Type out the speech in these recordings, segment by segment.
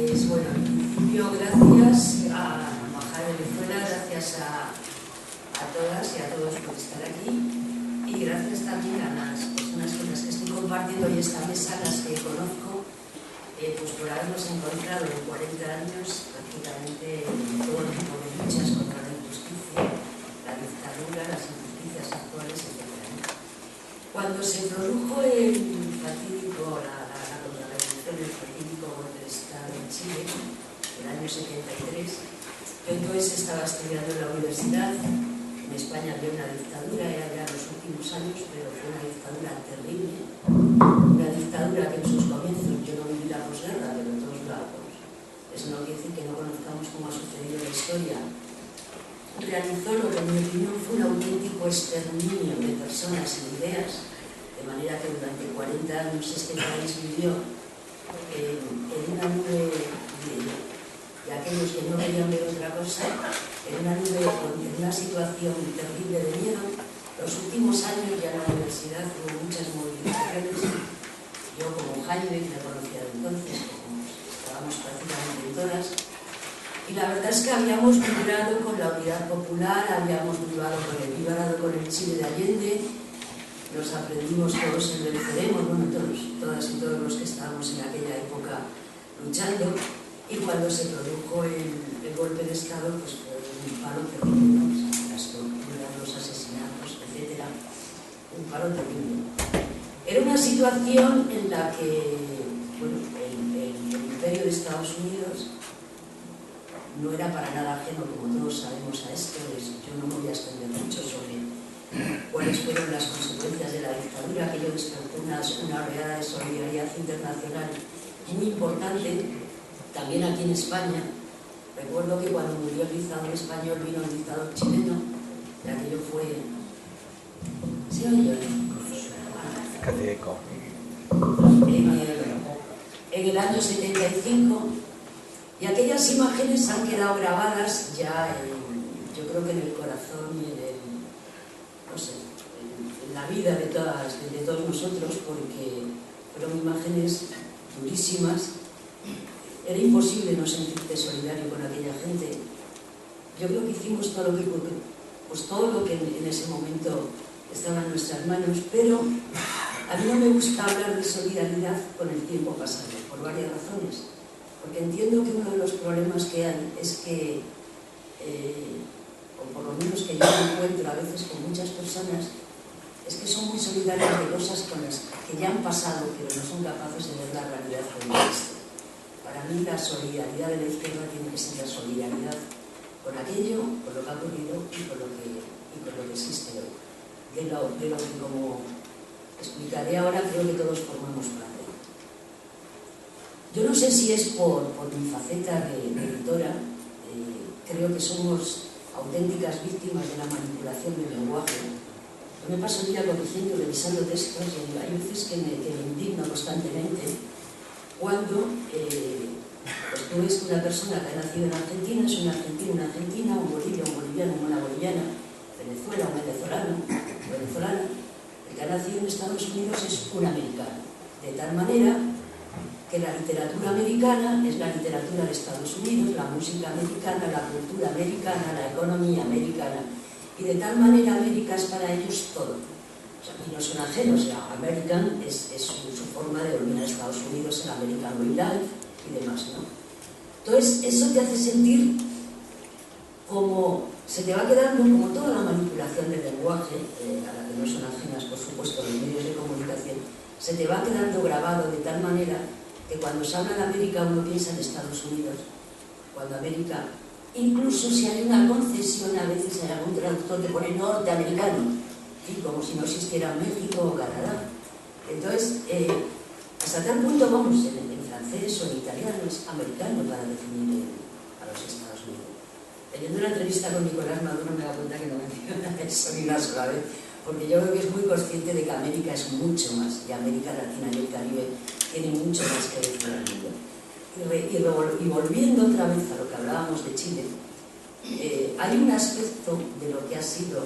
Pues bueno, en principio gracias a la Embajada de Venezuela, gracias a todas y a todos por estar aquí, y gracias también a las personas con las que estoy compartiendo hoy esta mesa, las que conozco, pues por habernos encontrado en 40 años prácticamente en todo tipo de luchas contra la injusticia, la dictadura, las injusticias actuales, etc. Cuando se produjo el fatídico, la contrarrevolución del fatídico golpe de Estado en Chile, en el año 73, yo entonces estaba estudiando en la universidad. En España había una dictadura, era ya los últimos años, pero fue una dictadura terrible, una dictadura que en sus comienzos, yo no viví la posguerra, pero todos lados, eso no quiere decir que no conozcamos cómo ha sucedido la historia, realizó lo que en mi opinión fue un auténtico exterminio de personas y ideas, de manera que durante 40 años este país vivió en una nube de aquellos que no querían ver otra cosa, en una nube, en una situación terrible de miedo. Los últimos años ya en la universidad hubo muchas movilizaciones. Yo como Jaime, que me conocía de entonces, como estábamos prácticamente en todas, y la verdad es que habíamos vibrado con la unidad popular, habíamos vibrado con el Chile de Allende, nos aprendimos todos el venceremos, bueno, todas y todos los que estábamos en aquella época luchando, y cuando se produjo el golpe de Estado, pues fue un palo terrible, ¿no? O sea, las torturas, los asesinatos, etcétera, un palo terrible. Era una situación en la que, bueno, el imperio de Estados Unidos no era para nada ajeno, como todos sabemos, a esto. Yo no me voy a extender mucho sobre cuáles fueron las consecuencias de la dictadura. Aquello despertó una oleada de solidaridad internacional muy importante. También aquí en España, recuerdo que cuando murió el dictador español vino el dictador chileno, y aquello fue... ¿Sí oye? Casi eco. En el año 75, y aquellas imágenes han quedado grabadas ya, yo creo que en el corazón y no sé, en la vida de todos nosotros, porque fueron imágenes durísimas. Era imposible no sentirte solidario con aquella gente. Yo creo que hicimos todo lo que en ese momento estaba en nuestras manos, pero a mí no me gusta hablar de solidaridad con el tiempo pasado, por varias razones. Porque entiendo que uno de los problemas que hay es que, o por lo menos que yo me encuentro a veces con muchas personas, es que son muy solidarias de cosas con las que ya han pasado, pero no son capaces de ver la realidad como existe. Para mí la solidaridad de la izquierda tiene que ser la solidaridad con aquello, con lo que ha ocurrido y con lo que existe hoy. De lo que, como explicaré ahora, creo que todos formamos parte. Yo no sé si es por mi faceta de editora, creo que somos auténticas víctimas de la manipulación del lenguaje. Yo me paso el día corrigiendo, revisando textos, y hay veces que me indigno constantemente cuando pues tú ves que una persona que ha nacido en Argentina es un argentino, una argentina, un boliviano, una boliviana, Venezuela, un venezolana, el que ha nacido en Estados Unidos es un americano, de tal manera que la literatura americana es la literatura de Estados Unidos, la música americana, la cultura americana, la economía americana, y de tal manera América es para ellos todo. O sea, y no son ajenos, la American es su forma de dominar a Estados Unidos, el American Way Life y demás, ¿no? Entonces, eso te hace sentir como se te va quedando, como toda la manipulación del lenguaje, a la que no son ajenas, por supuesto, los medios de comunicación, se te va quedando grabado de tal manera que cuando se habla de América uno piensa en Estados Unidos, cuando América, incluso si hay una concesión, a veces hay algún traductor que pone norteamericano, ¿sí? Como si no existiera México o Canadá. Entonces, hasta tal punto vamos en francés o en italiano, es americano para definir a los Estados Unidos. Leyendo una entrevista con Nicolás Maduro me da cuenta que no menciona eso ni una sola vez, porque yo creo que es muy consciente de que América es mucho más, y América Latina y el Caribe tienen mucho más que decir al mundo. Y volviendo otra vez a lo que hablábamos de Chile, hay un aspecto de lo que ha sido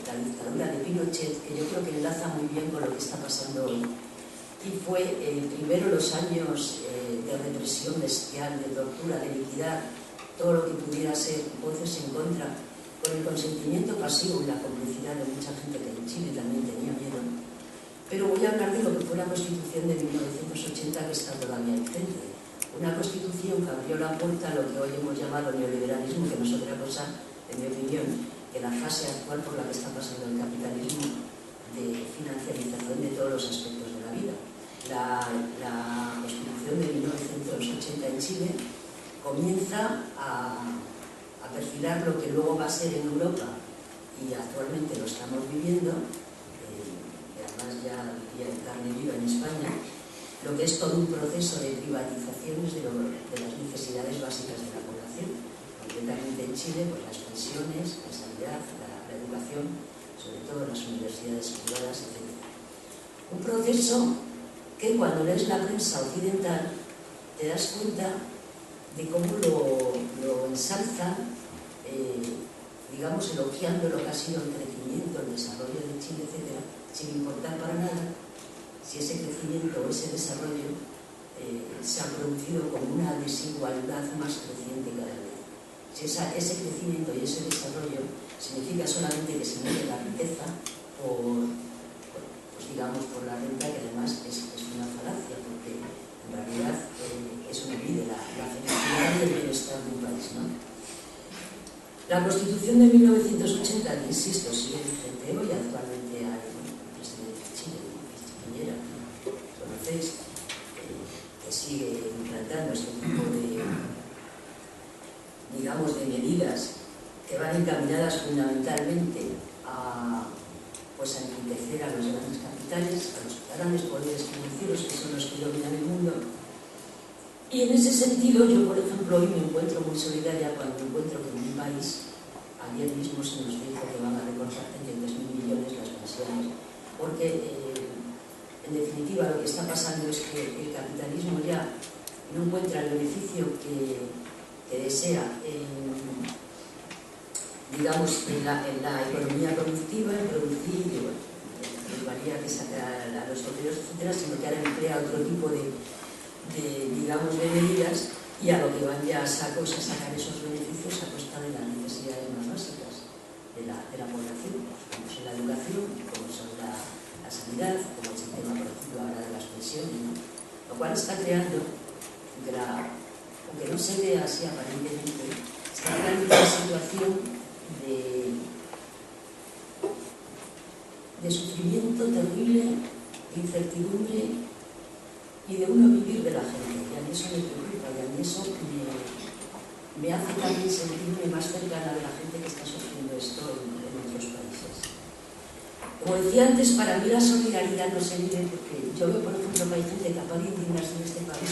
la dictadura de Pinochet que yo creo que enlaza muy bien con lo que está pasando hoy. Y fue primero los años de represión bestial, de tortura, de liquidar todo lo que pudiera ser voces en contra, con el consentimiento pasivo y la complicidad de mucha gente que en Chile también tenía miedo. Pero voy a hablar de lo que fue la Constitución de 1980, que está todavía vigente. Una Constitución que abrió la puerta a lo que hoy hemos llamado neoliberalismo, que no es otra cosa, en mi opinión, que la fase actual por la que está pasando el capitalismo de financiarización de todos los aspectos de la vida. La Constitución de 1980 en Chile comienza a perfilar lo que luego va a ser en Europa, y actualmente lo estamos viviendo, y además ya diría en carne viva en España, lo que es todo un proceso de privatizaciones de las necesidades básicas de la población, concretamente en Chile, pues las pensiones, la sanidad, la educación, sobre todo las universidades privadas, etc. Un proceso que cuando lees la prensa occidental te das cuenta de cómo lo ensalzan, digamos, elogiando lo que ha sido el crecimiento, el desarrollo de Chile, etc., sin importar para nada si ese crecimiento o ese desarrollo se ha producido con una desigualdad más creciente cada vez. Si ese crecimiento y ese desarrollo significa solamente que se mide la riqueza pues digamos, por la renta, que además es una falacia, porque en realidad eso no mide la felicidad y el bienestar de un país, ¿no? La Constitución de 1980, que insisto, sigue vigente hoy. Actualmente hay el presidente de Chile, Piñera, que conocéis, que sigue implantando este tipo de, digamos, de medidas que van encaminadas fundamentalmente a enriquecer a los grandes capitales, a los grandes poderes financieros, que son los que dominan el mundo. Y en ese sentido, yo, por ejemplo, hoy me encuentro muy solidaria cuando encuentro que en mi país, ayer mismo se nos dijo que van a recortar 33.000 millones las pensiones, porque, en definitiva, lo que está pasando es que el capitalismo ya no encuentra el beneficio que desea digamos, en la economía productiva, en producir, y bueno, valía que sacar a los obreros, etcétera, sino que ahora emplea otro tipo de digamos, de medidas, y a lo que van ya a sacar esos beneficios a costa de las necesidades más básicas de la población, como son la educación, como son la sanidad, como es el tema, por ejemplo, ahora de las pensiones, ¿no? Lo cual está creando, aunque no se vea así aparentemente, está creando una situación de sufrimiento terrible, de incertidumbre y de uno vivir de la gente. Y a mí eso me preocupa, y a mí eso me hace también sentirme más cercana de la gente que está sufriendo esto en otros países. Como decía antes, para mí la solidaridad no se mide, porque yo veo, por ejemplo, que hay gente capaz de indignarse en este país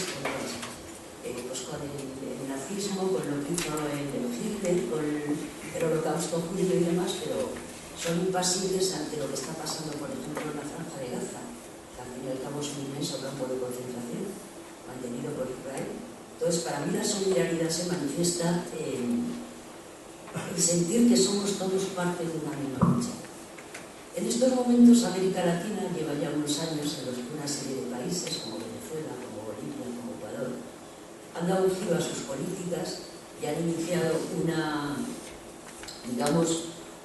con el nazismo, con lo que hizo el Hitler, con el holocausto judío y demás, pero son impasibles ante lo que está pasando, por ejemplo, en la Franja de Gaza, que al fin y al cabo es un inmenso campo de concentración mantenido por Israel. Entonces, para mí la solidaridad se manifiesta en sentir que somos todos parte de una misma lucha. En estos momentos, América Latina lleva ya unos años en los que una serie de países, como Venezuela, como Bolivia, como Ecuador, han dado giro a sus políticas y han iniciado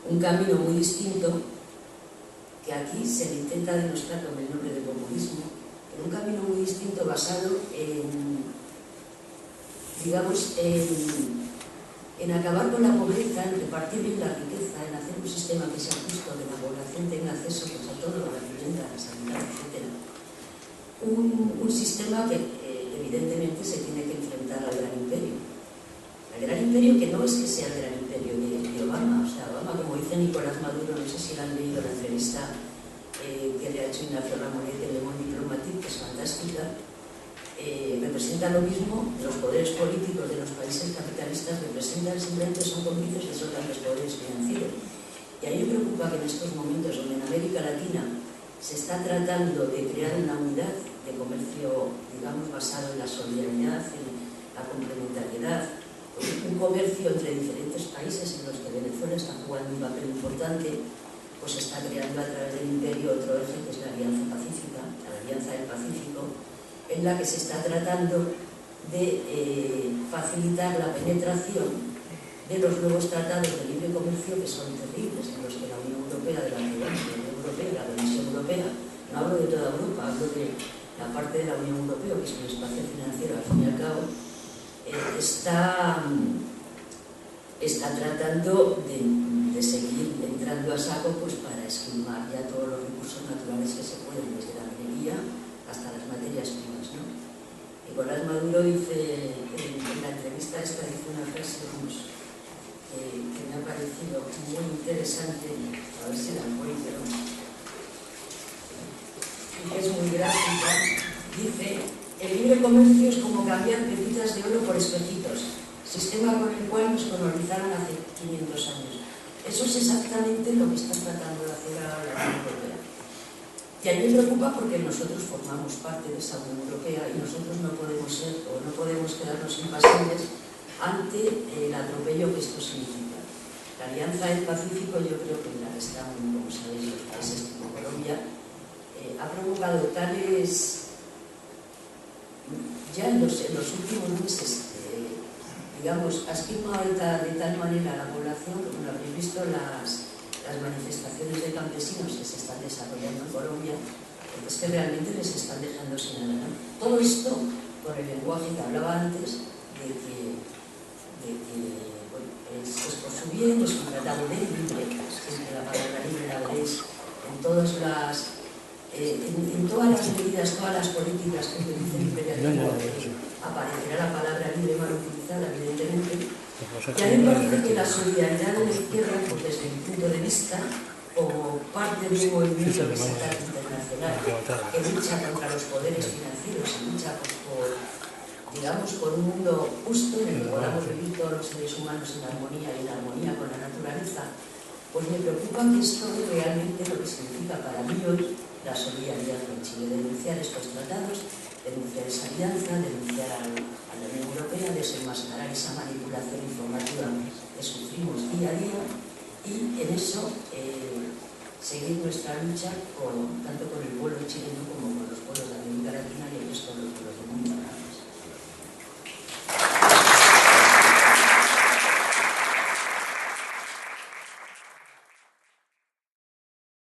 un camino muy distinto, que aquí se le intenta denostar con el nombre de populismo, pero un camino muy distinto basado en acabar con la pobreza, en repartir bien la riqueza, en hacer un sistema que sea justo, que la población tenga acceso a todo, a la vivienda, a la sanidad, etc. Un sistema que evidentemente se tiene que enfrentar al gran imperio. El gran imperio, que no es que sea el gran imperio de Obama. O sea, Obama, como dice Nicolás Maduro, no sé si le han leído la entrevista que le ha hecho Ignacio Ramonet en Le Monde Diplomatique, que es fantástica, representa lo mismo. Los poderes políticos de los países capitalistas representan, simplemente son cómplices de esos grandes poderes financieros. Y a mí me preocupa que en estos momentos, donde en América Latina se está tratando de crear una unidad de comercio, digamos, basado en la solidaridad, en la complementariedad, un comercio entre diferentes países en los que Venezuela está jugando un papel importante, pues está creando a través del imperio otro eje que es la Alianza Pacífica, la Alianza del Pacífico, en la que se está tratando de facilitar la penetración de los nuevos tratados de libre comercio que son terribles, en los que la Unión Europea, de la Unión Europea, la Comisión Europea, no hablo de toda Europa, hablo de la parte de la Unión Europea, que es un espacio financiero al fin y al cabo, está tratando de seguir entrando a saco pues para esquilmar ya todos los recursos naturales que se pueden, desde la minería hasta las materias primas, ¿no? Nicolás Maduro dice, en la entrevista esta, dice una frase que me ha parecido muy interesante, a ver si la encuentro, y que es muy gráfica. Dice: el libre comercio es como cambiar pepitas de oro por espejitos, sistema con el cual nos colonizaron hace 500 años. Eso es exactamente lo que está tratando de hacer ahora la Unión Europea. Y a mí me preocupa porque nosotros formamos parte de esa Unión Europea y nosotros no podemos ser o no podemos quedarnos impasibles ante el atropello que esto significa. La Alianza del Pacífico, yo creo que en la que están, como sabéis, los países como Colombia, ha provocado tales, ya en los últimos meses, digamos, ha esquilmado de tal manera a la población, como lo habréis visto, las manifestaciones de campesinos que se están desarrollando en Colombia, porque es que realmente les están dejando sin nada, ¿no? Todo esto por el lenguaje que hablaba antes, de que bueno, es por su bien, es un tratado de libre, siempre la palabra libre la veréis en todas las medidas, todas las políticas que utiliza el imperialismo, aparecerá la palabra libre mal utilizada, evidentemente. Y a mí me parece que la solidaridad de la izquierda, pues desde mi punto de vista, como parte de un movimiento que se trata internacional, que lucha contra los poderes financieros y lucha por, digamos, por un mundo justo en el que podamos vivir todos los seres humanos en armonía y en armonía con la naturaleza, pues me preocupa que esto es realmente lo que significa para mí hoy la solidaridad con Chile, denunciar estos tratados, denunciar esa alianza, denunciar a la Unión Europea, desenmascarar esa manipulación informativa que sufrimos día a día y en eso seguir nuestra lucha tanto con el pueblo